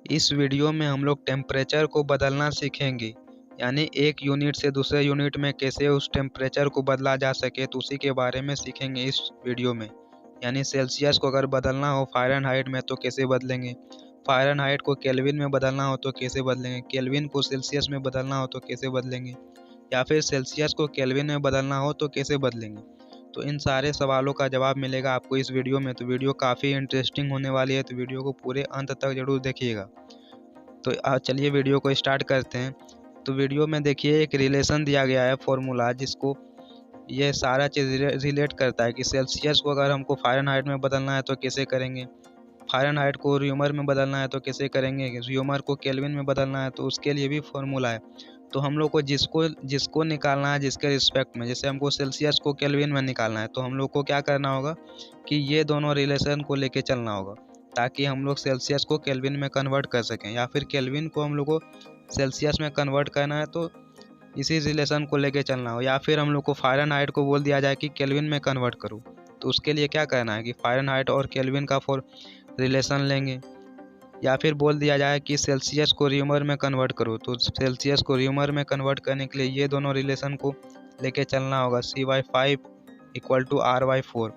इस वीडियो में हम लोग टेम्परेचर को बदलना सीखेंगे, यानी एक यूनिट से दूसरे यूनिट में कैसे उस टेम्परेचर को बदला जा सके, तो उसी के बारे में सीखेंगे इस वीडियो में। यानी सेल्सियस को अगर बदलना हो फ़ारेनहाइट में तो कैसे बदलेंगे, फ़ारेनहाइट को केल्विन में बदलना हो तो कैसे बदलेंगे, केल्विन को सेल्सियस में बदलना हो तो कैसे बदलेंगे, या फिर सेल्सियस को केल्विन में बदलना हो तो कैसे बदलेंगे। तो इन सारे सवालों का जवाब मिलेगा आपको इस वीडियो में। तो वीडियो काफ़ी इंटरेस्टिंग होने वाली है, तो वीडियो को पूरे अंत तक ज़रूर देखिएगा। तो चलिए वीडियो को स्टार्ट करते हैं। तो वीडियो में देखिए एक रिलेशन दिया गया है, फॉर्मूला, जिसको ये सारा चीज़ रिलेट करता है कि सेल्सियस को अगर हमको फ़ारेनहाइट में बदलना है तो कैसे करेंगे, फ़ारेनहाइट को र्यूमर में बदलना है तो कैसे करेंगे, र्यूमर को केल्विन में बदलना है तो उसके लिए भी फॉर्मूला है। तो हम लोग को जिसको निकालना है, जिसके रिस्पेक्ट में, जैसे हमको सेल्सियस को केल्विन में निकालना है तो हम लोग को क्या करना होगा कि ये दोनों रिलेशन को लेके चलना होगा, ताकि हम लोग सेल्सियस को केल्विन में कन्वर्ट कर सकें, या फिर केल्विन को हम लोग को सेल्सियस में कन्वर्ट करना है तो इसी रिलेशन को लेके चलना हो, या फिर हम लोग को फ़ारेनहाइट को बोल दिया जाए कि केल्विन में कन्वर्ट करो, तो उसके लिए क्या करना है कि फ़ारेनहाइट और केल्विन का रिलेशन लेंगे, या फिर बोल दिया जाए कि सेल्सियस को र्यूमर में कन्वर्ट करो, तो सेल्सियस को र्यूमर में कन्वर्ट करने के लिए ये दोनों रिलेशन को लेके चलना होगा। CY5 = R/4।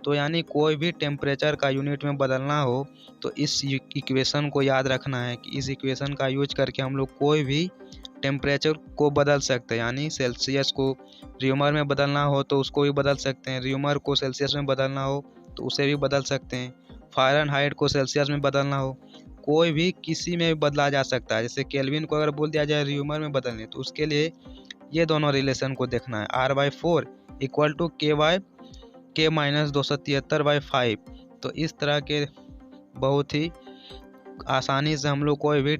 तो यानी कोई भी टेम्परेचर का यूनिट में बदलना हो तो इस इक्वेशन को याद रखना है कि इस इक्वेशन का यूज करके हम लोग कोई भी टेम्परेचर को बदल सकते हैं। यानी सेल्सियस को र्यूमर में बदलना हो तो उसको भी बदल सकते हैं, र्यूमर को सेल्सियस में बदलना हो तो उसे भी बदल सकते हैं, फ़ारेनहाइट को सेल्सियस में बदलना हो, कोई भी किसी में भी बदला जा सकता है। जैसे केल्विन को अगर बोल दिया जाए र्यूमर में बदलने, तो उसके लिए ये दोनों रिलेशन को देखना है। R/4 = K-273/5। तो इस तरह के बहुत ही आसानी से हम लोग कोई भी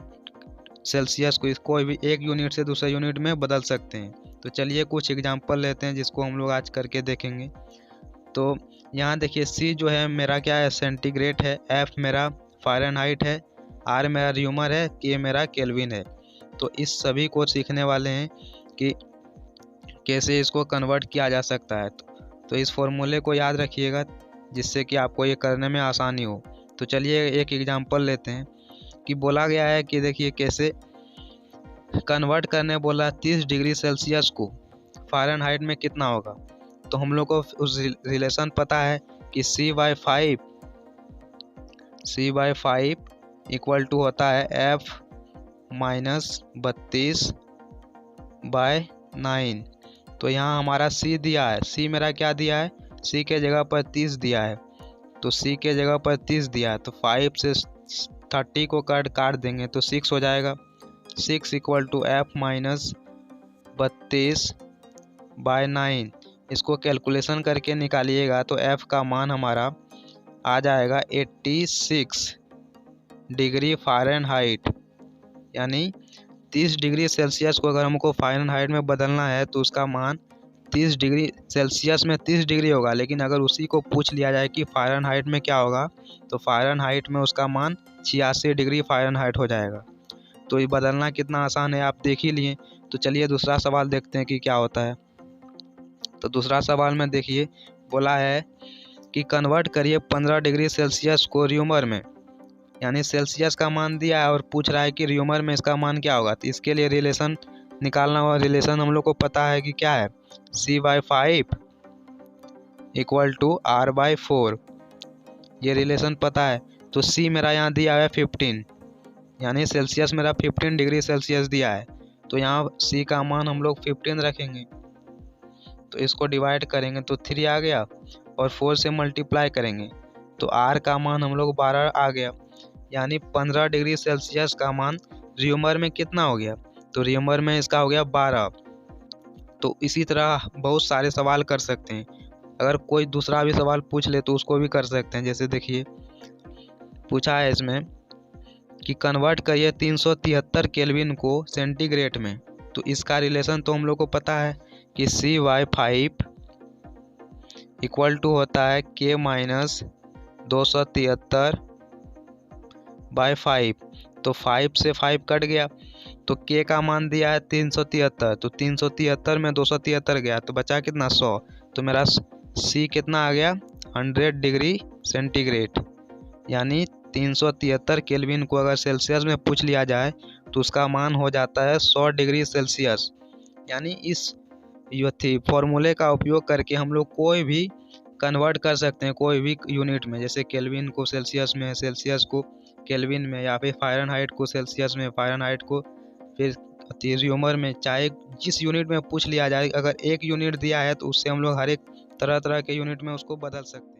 सेल्सियस को कोई भी एक यूनिट से दूसरे यूनिट में बदल सकते हैं। तो चलिए कुछ एग्जांपल लेते हैं जिसको हम लोग आज करके देखेंगे। तो यहाँ देखिए, C जो है मेरा क्या है, सेंटीग्रेड है, F मेरा फ़ारेनहाइट है, R मेरा र्यूमर है, K मेरा केल्विन है। तो इस सभी को सीखने वाले हैं कि कैसे इसको कन्वर्ट किया जा सकता है। तो इस फॉर्मूले को याद रखिएगा जिससे कि आपको ये करने में आसानी हो। तो चलिए एक एग्जांपल लेते हैं कि बोला गया है कि देखिए कैसे कन्वर्ट करने बोला 30 डिग्री सेल्सियस को फ़ारेनहाइट में कितना होगा। तो हम लोग को उस रिलेशन पता है कि CY5 = होता है F-32/9। तो यहाँ हमारा C दिया है, C मेरा क्या दिया है, C के जगह पर 30 दिया है, तो C के जगह पर 30 दिया है, तो 5 से 30 को काट देंगे तो 6 हो जाएगा। 6 = F-32/9। इसको कैलकुलेशन करके निकालिएगा तो F का मान हमारा आ जाएगा 86 डिग्री फ़ारेनहाइट। यानी 30 डिग्री सेल्सियस को अगर हमको फ़ारेनहाइट में बदलना है तो उसका मान 30 डिग्री सेल्सियस में 30 डिग्री होगा, लेकिन अगर उसी को पूछ लिया जाए कि फ़ारेनहाइट में क्या होगा तो फ़ारेनहाइट में उसका मान 86 डिग्री फ़ारेनहाइट हो जाएगा। तो ये बदलना कितना आसान है आप देख ही लिए। तो चलिए दूसरा सवाल देखते हैं कि क्या होता है। तो दूसरा सवाल में देखिए बोला है कि कन्वर्ट करिए 15 डिग्री सेल्सियस को र्यूमर में, यानी सेल्सियस का मान दिया है और पूछ रहा है कि र्यूमर में इसका मान क्या होगा। तो इसके लिए रिलेशन निकालना होगा। रिलेशन हम लोग को पता है कि क्या है, CY5 = R/4, ये रिलेशन पता है। तो C मेरा यहाँ दिया है 15, यानी सेल्सियस मेरा 15 डिग्री सेल्सियस दिया है, तो यहाँ C का मान हम लोग 15 रखेंगे। तो इसको डिवाइड करेंगे तो 3 आ गया, और 4 से मल्टीप्लाई करेंगे तो R का मान हम लोग 12 आ गया। यानी 15 डिग्री सेल्सियस का मान र्यूमर में कितना हो गया, तो र्यूमर में इसका हो गया 12। तो इसी तरह बहुत सारे सवाल कर सकते हैं। अगर कोई दूसरा भी सवाल पूछ ले तो उसको भी कर सकते हैं। जैसे देखिए पूछा है इसमें कि कन्वर्ट करिए 373 केल्विन को सेंटीग्रेड में। तो इसका रिलेशन तो हम लोग को पता है कि CY5 = होता है K-273/5। तो 5 से 5 कट गया, तो K का मान दिया है 373, तो 373 में 273 गया तो बचा कितना, 100। तो मेरा C कितना आ गया, 100 डिग्री सेंटीग्रेड। यानी 373 केल्विन को अगर सेल्सियस में पूछ लिया जाए तो उसका मान हो जाता है 100 डिग्री सेल्सियस। यानी इस फॉर्मूले का उपयोग करके हम लोग कोई भी कन्वर्ट कर सकते हैं कोई भी यूनिट में, जैसे केल्विन को सेल्सियस में, सेल्सियस को केल्विन में, या फिर फ़ारेनहाइट को सेल्सियस में, फ़ारेनहाइट को फिर ह्यूमर में। चाहे जिस यूनिट में पूछ लिया जाए, अगर एक यूनिट दिया है तो उससे हम लोग हर एक तरह तरह के यूनिट में उसको बदल सकते हैं।